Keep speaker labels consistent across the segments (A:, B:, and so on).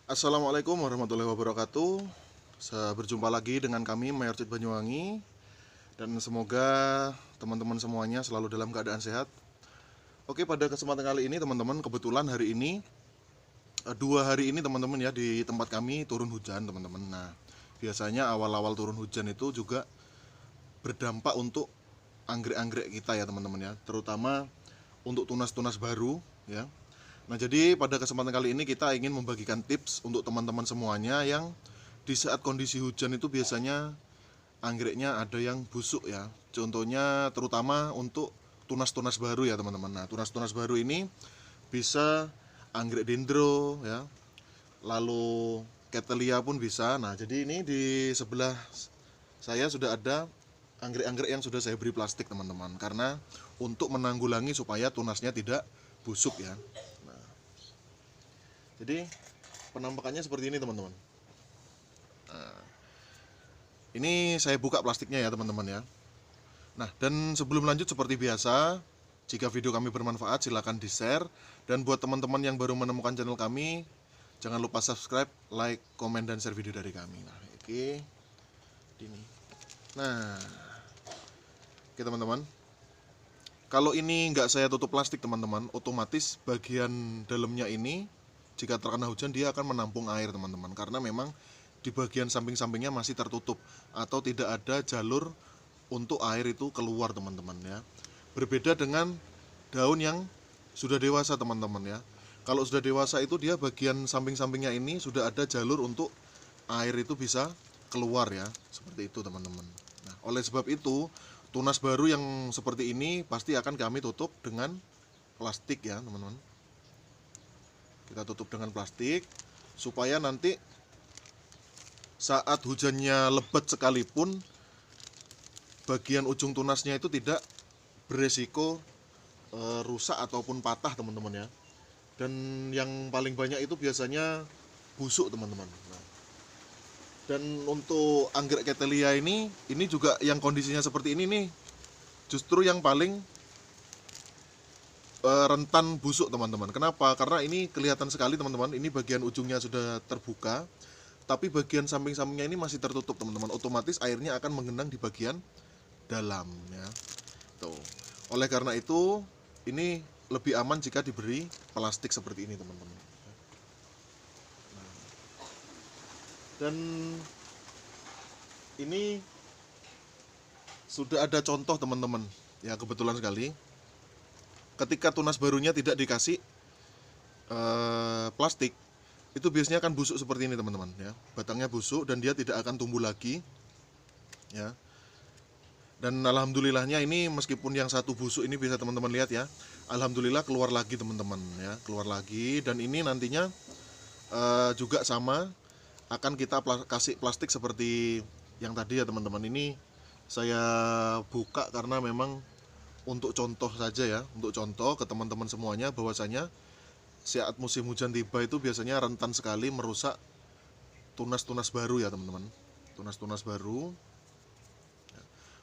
A: Assalamualaikum warahmatullahi wabarakatuh. Berjumpa lagi dengan kami Mayorcit Banyuwangi, dan semoga teman-teman semuanya selalu dalam keadaan sehat. Oke, pada kesempatan kali ini teman-teman, kebetulan hari ini 2 hari ini teman-teman ya, di tempat kami turun hujan teman-teman. Nah, biasanya awal-awal turun hujan itu juga berdampak untuk anggrek-anggrek kita ya teman-teman ya, terutama untuk tunas-tunas baru ya. Nah, jadi pada kesempatan kali ini kita ingin membagikan tips untuk teman-teman semuanya yang di saat kondisi hujan itu biasanya anggreknya ada yang busuk ya. Contohnya terutama untuk tunas-tunas baru ya teman-teman. Nah, tunas-tunas baru ini bisa anggrek dendro ya, lalu Cattleya pun bisa. Nah, jadi ini di sebelah saya sudah ada anggrek-anggrek yang sudah saya beri plastik teman-teman, karena untuk menanggulangi supaya tunasnya tidak busuk ya. Jadi penampakannya seperti ini teman-teman. Ini saya buka plastiknya ya teman-teman ya. Nah, dan sebelum lanjut seperti biasa, jika video kami bermanfaat silahkan di share. Dan buat teman-teman yang baru menemukan channel kami, jangan lupa subscribe, like, komen, dan share video dari kami. Nah, oke. Ini. Nah, oke teman-teman. Kalau ini nggak saya tutup plastik teman-teman, otomatis bagian dalamnya ini jika terkena hujan dia akan menampung air teman-teman, karena memang di bagian samping-sampingnya masih tertutup atau tidak ada jalur untuk air itu keluar teman-teman ya. Berbeda dengan daun yang sudah dewasa teman-teman ya. Kalau sudah dewasa itu dia bagian samping-sampingnya ini sudah ada jalur untuk air itu bisa keluar ya, seperti itu teman-teman. Nah, oleh sebab itu tunas baru yang seperti ini pasti akan kami tutup dengan plastik ya teman-teman. Kita tutup dengan plastik supaya nanti saat hujannya lebat sekalipun bagian ujung tunasnya itu tidak beresiko rusak ataupun patah teman-teman ya. Dan yang paling banyak itu biasanya busuk teman-teman. Nah, dan untuk anggrek Cattleya ini juga yang kondisinya seperti ini nih, justru yang paling rentan busuk teman-teman. Kenapa? Karena ini kelihatan sekali teman-teman, ini bagian ujungnya sudah terbuka, tapi bagian samping-sampingnya ini masih tertutup teman-teman. Otomatis airnya akan mengenang di bagian dalam ya. Tuh. Oleh karena itu ini lebih aman jika diberi plastik seperti ini teman-teman. Dan ini sudah ada contoh teman-teman ya, kebetulan sekali ketika tunas barunya tidak dikasih plastik, itu biasanya akan busuk seperti ini teman-teman ya. Batangnya busuk dan dia tidak akan tumbuh lagi ya. Dan alhamdulillahnya ini meskipun yang satu busuk ini bisa teman-teman lihat ya, alhamdulillah keluar lagi teman-teman ya, keluar lagi. Dan ini nantinya juga sama akan kita kasih plastik seperti yang tadi ya teman-teman. Ini saya buka karena memang untuk contoh saja ya, untuk contoh ke teman-teman semuanya bahwasanya saat musim hujan tiba itu biasanya rentan sekali merusak tunas-tunas baru ya teman-teman, tunas-tunas baru.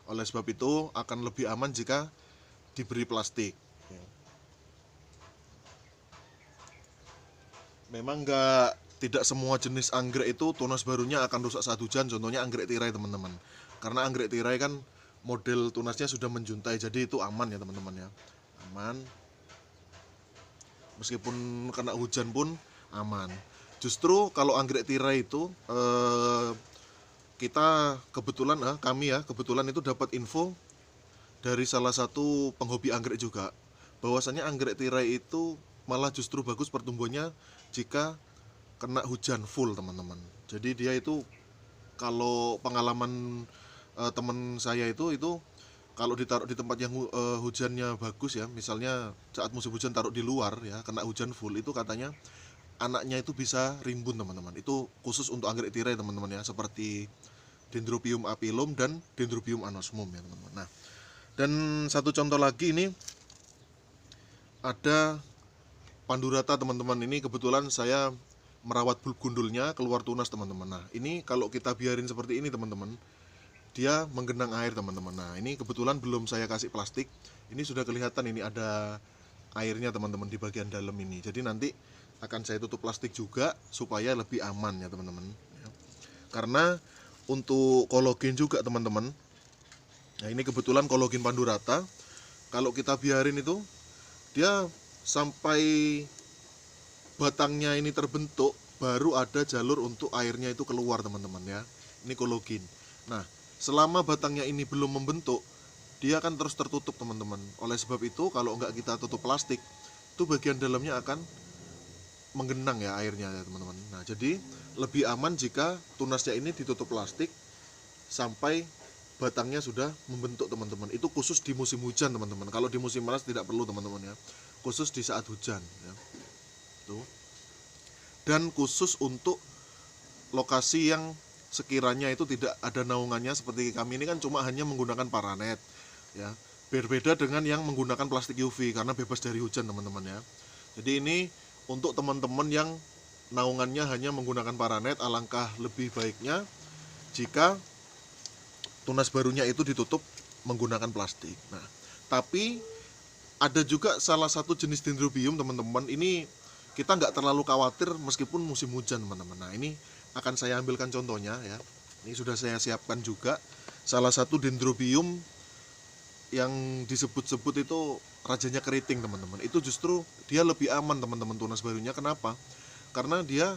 A: Oleh sebab itu akan lebih aman jika diberi plastik. Memang tidak semua jenis anggrek itu tunas barunya akan rusak saat hujan. Contohnya anggrek tirai teman-teman, karena anggrek tirai kan model tunasnya sudah menjuntai, jadi itu aman ya teman-teman ya, aman. Meskipun kena hujan pun aman. Justru kalau anggrek tirai itu kita kebetulan kami ya kebetulan itu dapat info dari salah satu penghobi anggrek juga, bahwasannya anggrek tirai itu malah justru bagus pertumbuhannya jika kena hujan full teman-teman. Jadi dia itu, kalau pengalaman teman saya itu kalau ditaruh di tempat yang hujannya bagus ya, misalnya saat musim hujan taruh di luar ya, kena hujan full, itu katanya anaknya itu bisa rimbun teman-teman. Itu khusus untuk anggrek tirai teman-teman ya, seperti Dendrobium apilum dan Dendrobium anosmum ya teman-teman. Nah, dan satu contoh lagi ini ada Pandurata teman-teman. Ini kebetulan saya merawat bulb gundulnya keluar tunas teman-teman. Nah, ini kalau kita biarin seperti ini teman-teman, dia menggenang air teman-teman. Nah, ini kebetulan belum saya kasih plastik. Ini sudah kelihatan ini ada airnya teman-teman di bagian dalam ini. Jadi nanti akan saya tutup plastik juga supaya lebih aman ya teman-teman ya. Karena untuk kolagen juga teman-teman, nah ini kebetulan kolagen pandurata, kalau kita biarin itu dia sampai batangnya ini terbentuk baru ada jalur untuk airnya itu keluar teman-teman ya. Ini kolagen. Nah selama batangnya ini belum membentuk, dia akan terus tertutup teman-teman. Oleh sebab itu kalau nggak kita tutup plastik, itu bagian dalamnya akan menggenang ya airnya ya teman-teman. Nah jadi lebih aman jika tunasnya ini ditutup plastik sampai batangnya sudah membentuk teman-teman. Itu khusus di musim hujan teman-teman. Kalau di musim panas tidak perlu teman-teman ya. Khusus di saat hujan ya. Tuh. Dan khusus untuk lokasi yang sekiranya itu tidak ada naungannya, seperti kami ini kan cuma hanya menggunakan paranet ya. Berbeda dengan yang menggunakan plastik UV karena bebas dari hujan teman-teman ya. Jadi ini untuk teman-teman yang naungannya hanya menggunakan paranet, alangkah lebih baiknya jika tunas barunya itu ditutup menggunakan plastik. Nah, tapi ada juga salah satu jenis dendrobium teman-teman, ini kita nggak terlalu khawatir meskipun musim hujan teman-teman. Nah ini akan saya ambilkan contohnya ya. Ini sudah saya siapkan juga salah satu dendrobium yang disebut-sebut itu rajanya keriting teman-teman. Itu justru dia lebih aman teman-teman tunas barunya. Kenapa? Karena dia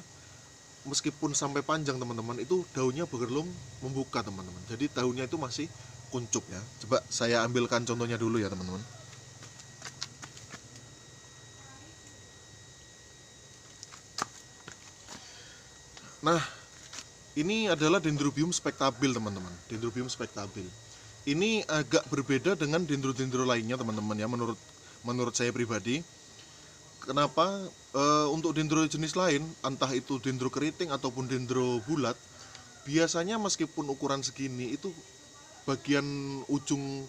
A: meskipun sampai panjang teman-teman, itu daunnya belum membuka teman-teman. Jadi daunnya itu masih kuncup ya. Coba saya ambilkan contohnya dulu ya teman-teman. Nah, ini adalah Dendrobium spectabil teman-teman. Dendrobium spectabil. Ini agak berbeda dengan dendro-dendro lainnya teman-teman ya, menurut saya pribadi. Kenapa? Untuk dendro jenis lain, entah itu dendro keriting ataupun dendro bulat, biasanya meskipun ukuran segini itu bagian ujung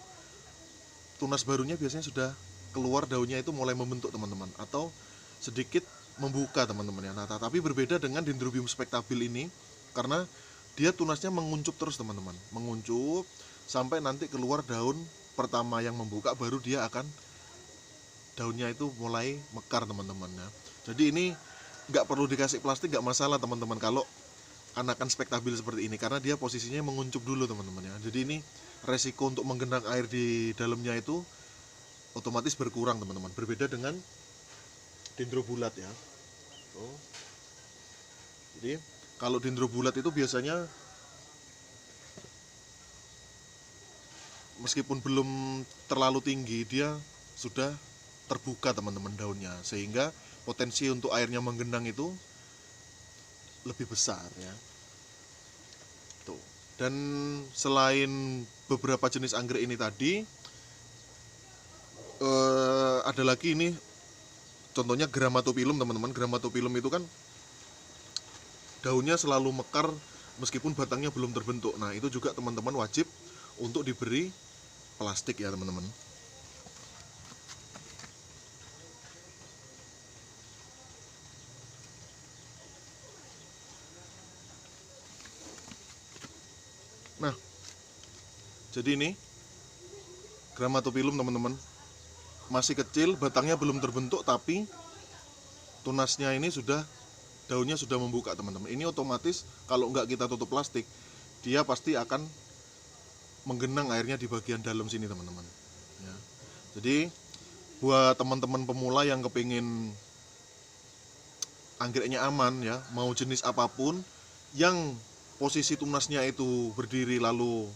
A: tunas barunya biasanya sudah keluar daunnya itu mulai membentuk teman-teman, atau sedikit membuka teman-teman ya. Nah, tapi berbeda dengan Dendrobium spectabil ini karena dia tunasnya menguncup terus teman-teman, menguncup sampai nanti keluar daun pertama yang membuka, baru dia akan daunnya itu mulai mekar teman-teman ya. Jadi ini nggak perlu dikasih plastik, nggak masalah teman-teman kalau anakan spektabil seperti ini, karena dia posisinya menguncup dulu teman-teman ya. Jadi ini resiko untuk menggenang air di dalamnya itu otomatis berkurang teman-teman. Berbeda dengan dendro bulat ya. Jadi kalau dendro bulat itu biasanya meskipun belum terlalu tinggi, dia sudah terbuka teman-teman daunnya, sehingga potensi untuk airnya menggenang itu lebih besar ya. Tuh. Dan selain beberapa jenis anggrek ini tadi, ada lagi ini contohnya Grammatophyllum teman-teman. Grammatophyllum itu kan daunnya selalu mekar meskipun batangnya belum terbentuk. Nah itu juga teman-teman wajib untuk diberi plastik ya teman-teman. Nah jadi ini Grammatophyllum teman-teman, masih kecil, batangnya belum terbentuk, tapi tunasnya ini sudah, daunnya sudah membuka teman-teman. Ini otomatis kalau nggak kita tutup plastik, dia pasti akan menggenang airnya di bagian dalam sini teman-teman ya. Jadi buat teman-teman pemula yang kepingin anggreknya aman ya, mau jenis apapun, yang posisi tunasnya itu berdiri lalu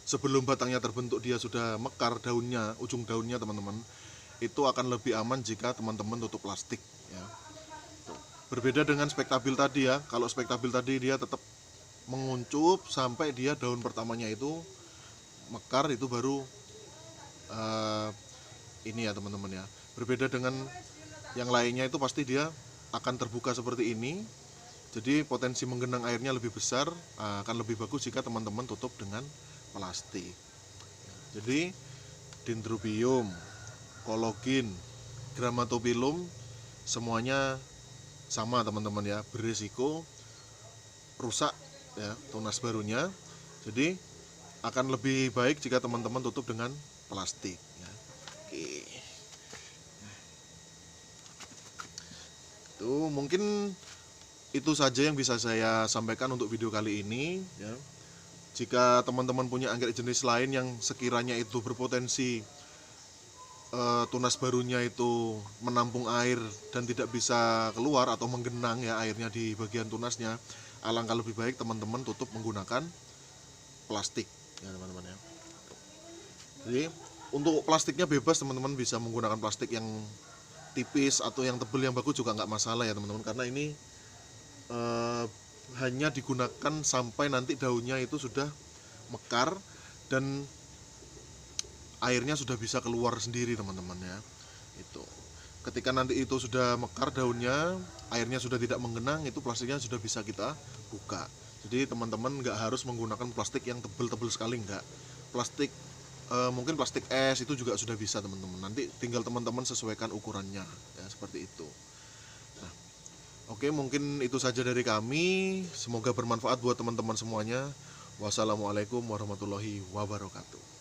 A: sebelum batangnya terbentuk dia sudah mekar daunnya, ujung daunnya teman-teman, itu akan lebih aman jika teman-teman tutup plastik ya. Berbeda dengan spektabil tadi ya. Kalau spektabil tadi dia tetap menguncup sampai dia daun pertamanya itu mekar, itu baru ini ya teman-teman ya. Berbeda dengan yang lainnya, itu pasti dia akan terbuka seperti ini. Jadi potensi menggenang airnya lebih besar, akan lebih bagus jika teman-teman tutup dengan plastik. Jadi Dendrobium, kolagen, Grammatophyllum semuanya sama teman-teman ya, berisiko rusak ya tunas barunya. Jadi akan lebih baik jika teman-teman tutup dengan plastik ya. Oke. Itu mungkin itu saja yang bisa saya sampaikan untuk video kali ini ya. Jika teman-teman punya anggrek jenis lain yang sekiranya itu berpotensi tunas barunya itu menampung air dan tidak bisa keluar atau menggenang ya airnya di bagian tunasnya, alangkah lebih baik teman-teman tutup menggunakan plastik ya teman-teman ya. Jadi untuk plastiknya bebas, teman-teman bisa menggunakan plastik yang tipis atau yang tebal yang bagus juga nggak masalah ya teman-teman, karena ini hanya digunakan sampai nanti daunnya itu sudah mekar dan airnya sudah bisa keluar sendiri teman-teman ya. Itu ketika nanti itu sudah mekar daunnya, airnya sudah tidak menggenang, itu plastiknya sudah bisa kita buka. Jadi teman-teman nggak harus menggunakan plastik yang tebel-tebel sekali, nggak. Plastik mungkin plastik es itu juga sudah bisa teman-teman, nanti tinggal teman-teman sesuaikan ukurannya ya, seperti itu. Nah, oke, mungkin itu saja dari kami, semoga bermanfaat buat teman-teman semuanya. Wassalamualaikum warahmatullahi wabarakatuh.